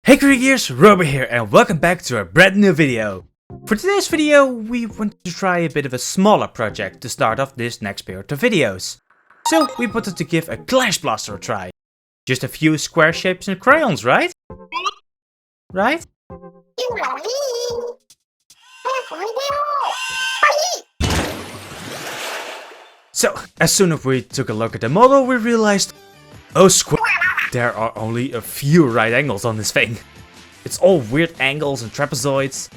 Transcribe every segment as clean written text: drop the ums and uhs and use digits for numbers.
Hey Creagears, Robert here and welcome back to a brand new video. For today's video we want to try a bit of a smaller project to start off this next period of videos. So we wanted to give a Clash Blaster a try. Just a few square shapes and crayons, right? Right? So, as soon as we took a look at the model we realized, oh there are only a few right angles on this thing. It's all weird angles and trapezoids.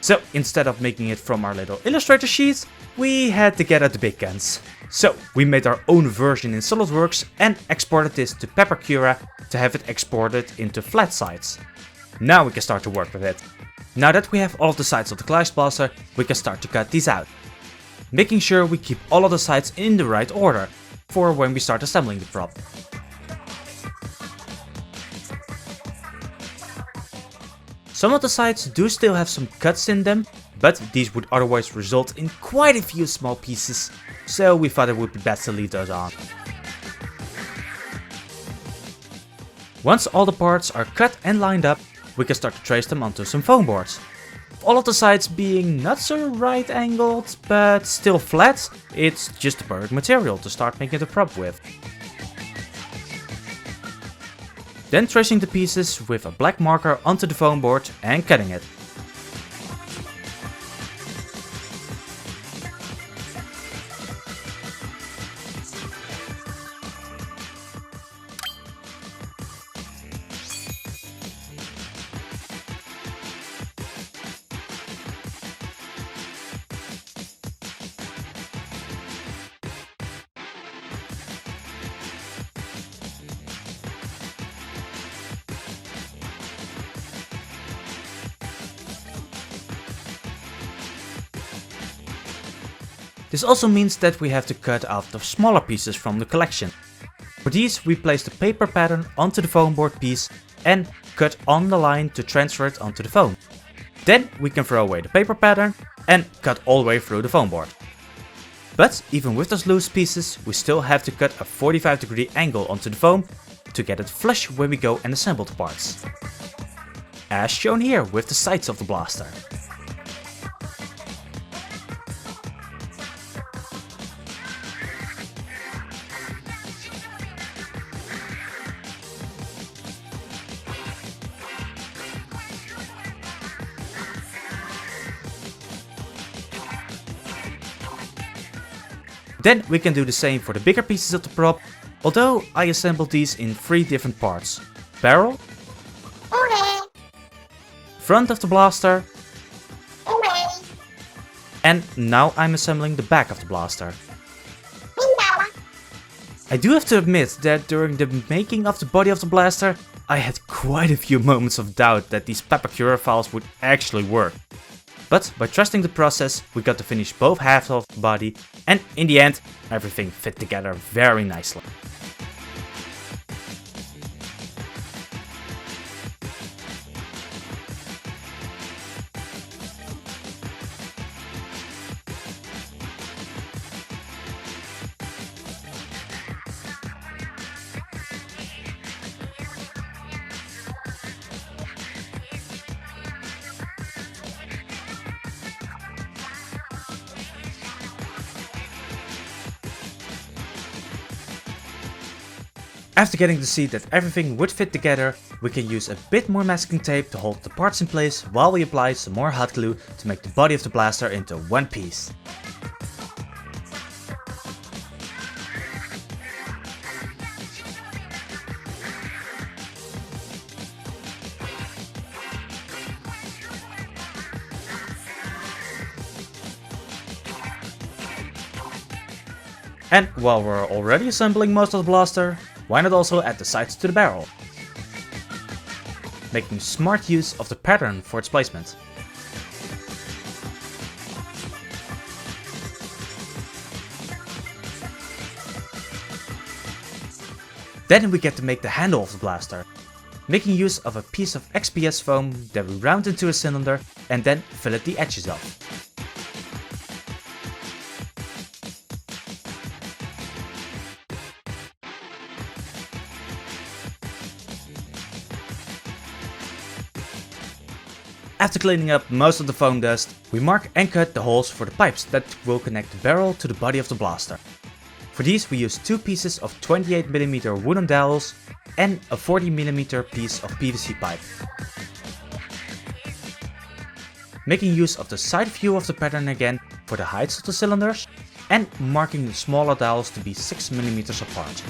So instead of making it from our little Illustrator sheet, we had to get out the big guns. So we made our own version in SolidWorks and exported this to Pepakura to have it exported into flat sides. Now we can start to work with it. Now that we have all of the sides of the Clash Blaster, we can start to cut these out. Making sure we keep all of the sides in the right order for when we start assembling the prop. Some of the sides do still have some cuts in them, but these would otherwise result in quite a few small pieces, so we thought it would be best to leave those on. Once all the parts are cut and lined up, we can start to trace them onto some foam boards. All of the sides being not so right angled, but still flat, it's just the perfect material to start making the prop with. Then tracing the pieces with a black marker onto the foam board and cutting it. This also means that we have to cut out the smaller pieces from the collection. For these we place the paper pattern onto the foam board piece and cut on the line to transfer it onto the foam. Then we can throw away the paper pattern and cut all the way through the foam board. But even with those loose pieces we still have to cut a 45-degree angle onto the foam to get it flush when we go and assemble the parts. As shown here with the sides of the blaster. Then we can do the same for the bigger pieces of the prop, although I assembled these in 3 different parts. Barrel, front of the blaster, and now I'm assembling the back of the blaster. I do have to admit that during the making of the body of the blaster, I had quite a few moments of doubt that these Pepakura files would actually work. But by trusting the process, we got to finish both halves of the body, and in the end, everything fit together very nicely. After getting to see that everything would fit together, we can use a bit more masking tape to hold the parts in place while we apply some more hot glue to make the body of the blaster into one piece. And while we're already assembling most of the blaster, why not also add the sides to the barrel? Making smart use of the pattern for its placement. Then we get to make the handle of the blaster, making use of a piece of XPS foam that we round into a cylinder and then fillet the edges of. After cleaning up most of the foam dust, we mark and cut the holes for the pipes that will connect the barrel to the body of the blaster. For these we use 2 pieces of 28mm wooden dowels and a 40mm piece of PVC pipe. Making use of the side view of the pattern again for the heights of the cylinders and marking the smaller dowels to be 6mm apart.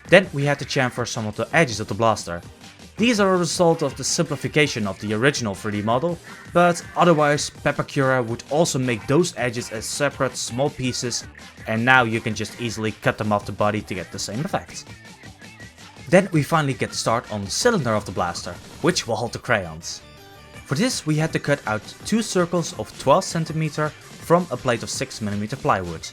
Then we had to chamfer some of the edges of the blaster. These are a result of the simplification of the original 3D model, but otherwise Pepakura would also make those edges as separate small pieces, and now you can just easily cut them off the body to get the same effect. Then we finally get to start on the cylinder of the blaster, which will hold the crayons. For this we had to cut out 2 circles of 12cm from a plate of 6mm plywood.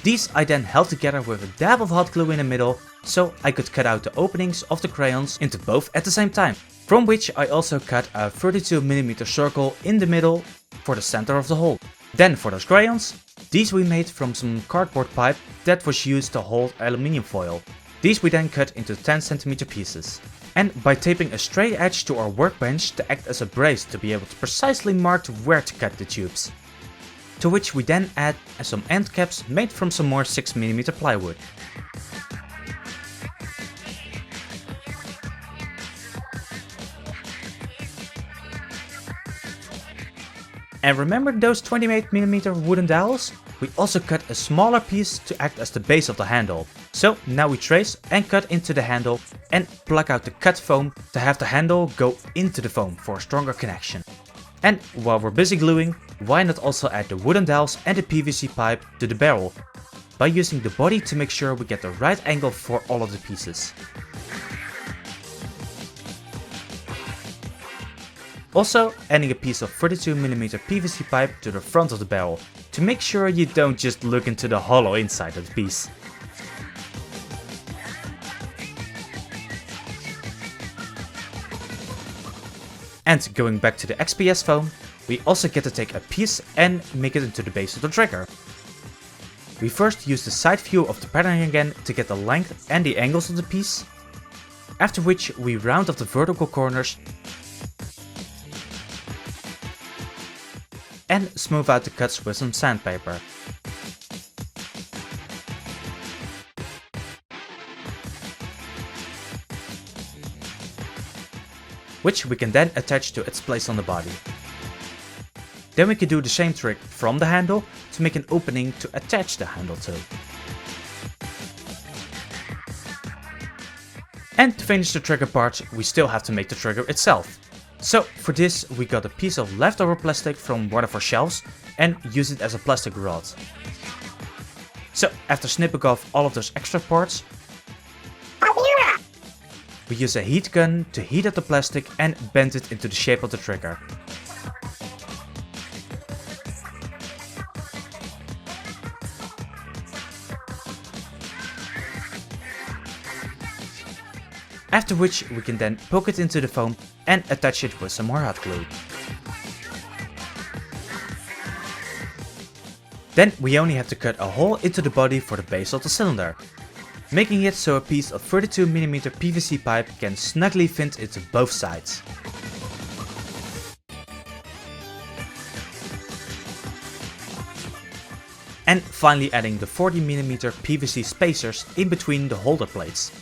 These I then held together with a dab of hot glue in the middle, so I could cut out the openings of the crayons into both at the same time, from which I also cut a 32mm circle in the middle for the center of the hole. Then for those crayons, these we made from some cardboard pipe that was used to hold aluminium foil. These we then cut into 10cm pieces. And by taping a straight edge to our workbench to act as a brace to be able to precisely mark where to cut the tubes. To which we then add some end caps made from some more 6mm plywood. And remember those 28mm wooden dowels? We also cut a smaller piece to act as the base of the handle. So now we trace and cut into the handle and pluck out the cut foam to have the handle go into the foam for a stronger connection. And while we're busy gluing, why not also add the wooden dowels and the PVC pipe to the barrel, by using the body to make sure we get the right angle for all of the pieces. Also adding a piece of 32mm PVC pipe to the front of the barrel, to make sure you don't just look into the hollow inside of the piece. And going back to the XPS foam, we also get to take a piece and make it into the base of the trigger. We first use the side view of the pattern again to get the length and the angles of the piece, after which we round off the vertical corners and smooth out the cuts with some sandpaper. Which we can then attach to its place on the body. Then we can do the same trick from the handle to make an opening to attach the handle to. And to finish the trigger part, we still have to make the trigger itself. So for this we got a piece of leftover plastic from one of our shelves and use it as a plastic rod. So after snipping off all of those extra parts, we use a heat gun to heat up the plastic and bend it into the shape of the trigger. After which we can then poke it into the foam and attach it with some more hot glue. Then we only have to cut a hole into the body for the base of the cylinder, making it so a piece of 32mm PVC pipe can snugly fit into both sides. And finally adding the 40mm PVC spacers in between the holder plates,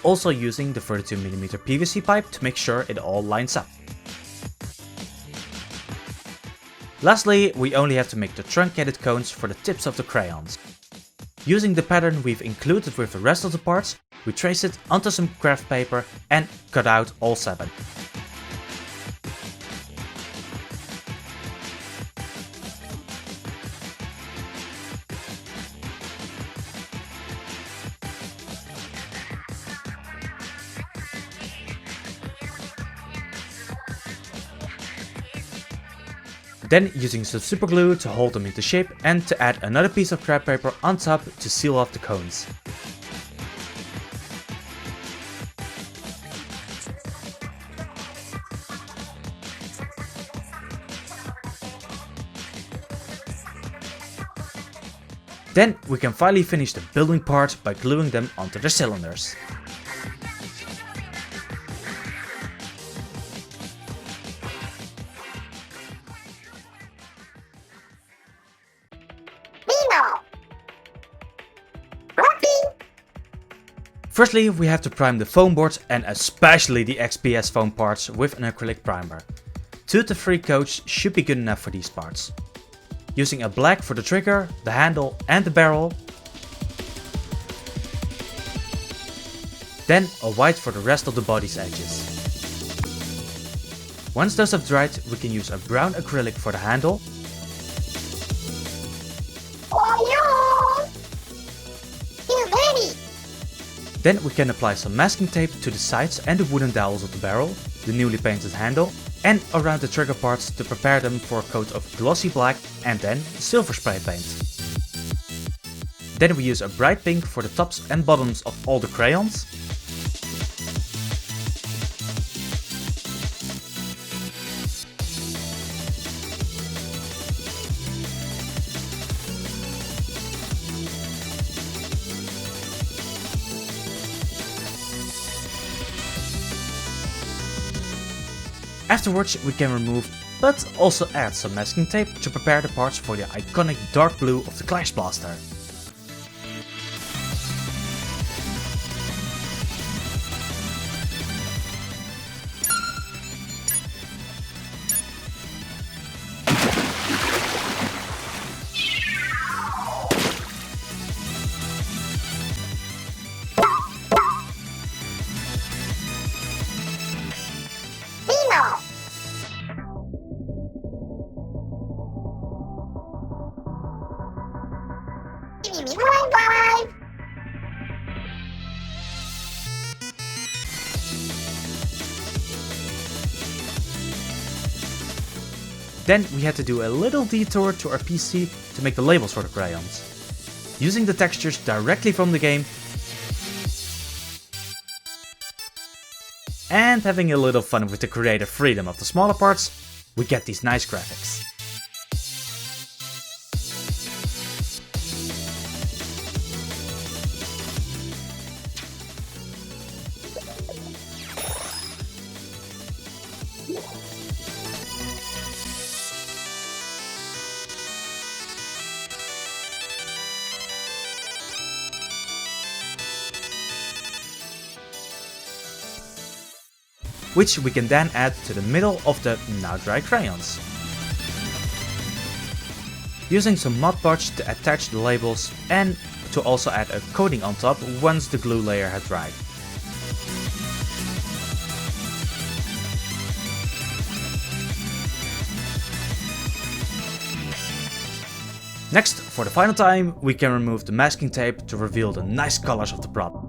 also using the 32mm PVC pipe to make sure it all lines up. Lastly, we only have to make the truncated cones for the tips of the crayons. Using the pattern we've included with the rest of the parts, we trace it onto some craft paper and cut out all 7. Then using some super glue to hold them into shape and to add another piece of craft paper on top to seal off the cones. Then we can finally finish the building part by gluing them onto the cylinders. Firstly, we have to prime the foam board and especially the XPS foam parts with an acrylic primer. 2 to 3 coats should be good enough for these parts. Using a black for the trigger, the handle and the barrel. Then a white for the rest of the body's edges. Once those have dried, we can use a brown acrylic for the handle. Then we can apply some masking tape to the sides and the wooden dowels of the barrel, the newly painted handle, and around the trigger parts to prepare them for a coat of glossy black and then silver spray paint. Then we use a bright pink for the tops and bottoms of all the crayons. Afterwards we can remove, but also add some masking tape to prepare the parts for the iconic dark blue of the Clash Blaster. Then we had to do a little detour to our PC to make the labels for the crayons. Using the textures directly from the game and having a little fun with the creative freedom of the smaller parts, we get these nice graphics. Which we can then add to the middle of the now dry crayons. Using some Mod Podge to attach the labels and to also add a coating on top once the glue layer had dried. Next, for the final time, we can remove the masking tape to reveal the nice colors of the prop.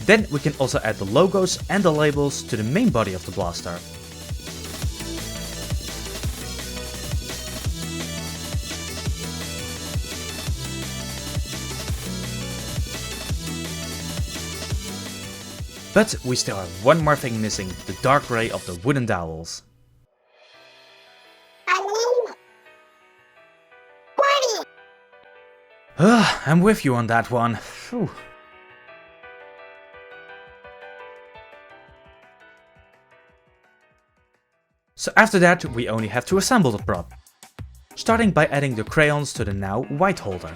Then we can also add the logos and the labels to the main body of the blaster. But we still have one more thing missing, the dark gray of the wooden dowels. I'm with you on that one. Whew. So after that we only have to assemble the prop, starting by adding the crayons to the now white holder.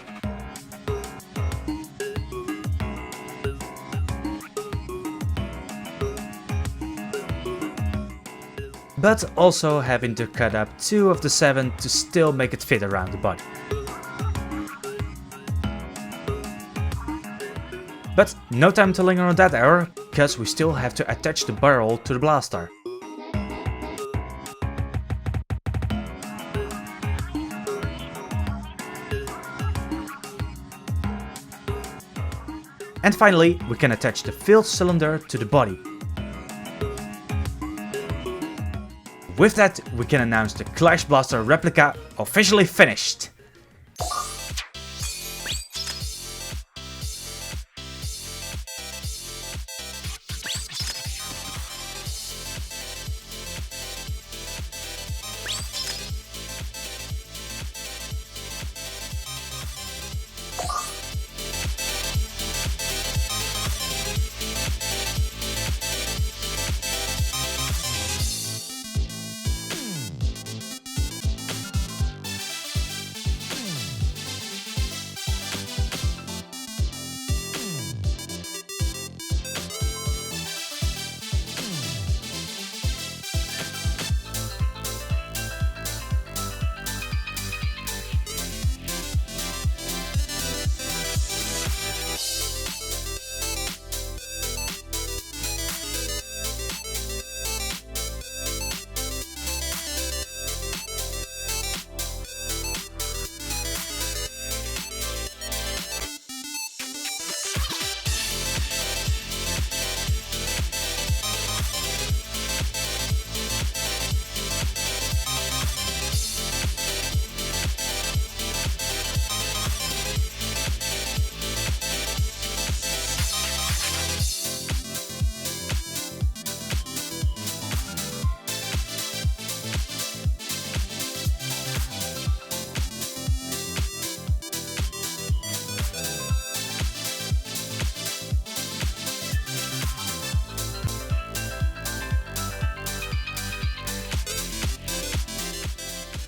But also having to cut up 2 of the 7 to still make it fit around the body. But no time to linger on that error, because we still have to attach the barrel to the blaster. And finally, we can attach the filled cylinder to the body. With that, we can announce the Clash Blaster Replica officially finished.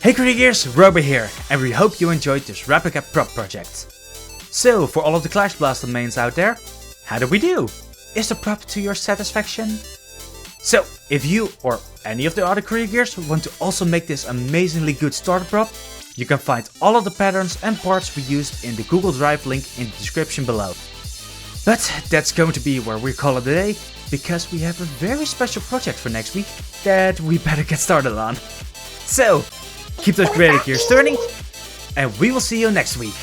Hey Creagears, Robert here, and we hope you enjoyed this replica prop project. So, for all of the Clash Blaster mains out there, how did we do? Is the prop to your satisfaction? So, if you or any of the other Creagears want to also make this amazingly good starter prop, you can find all of the patterns and parts we used in the Google Drive link in the description below. But that's going to be where we call it a day, because we have a very special project for next week that we better get started on. So, keep those creative gears turning, and we will see you next week.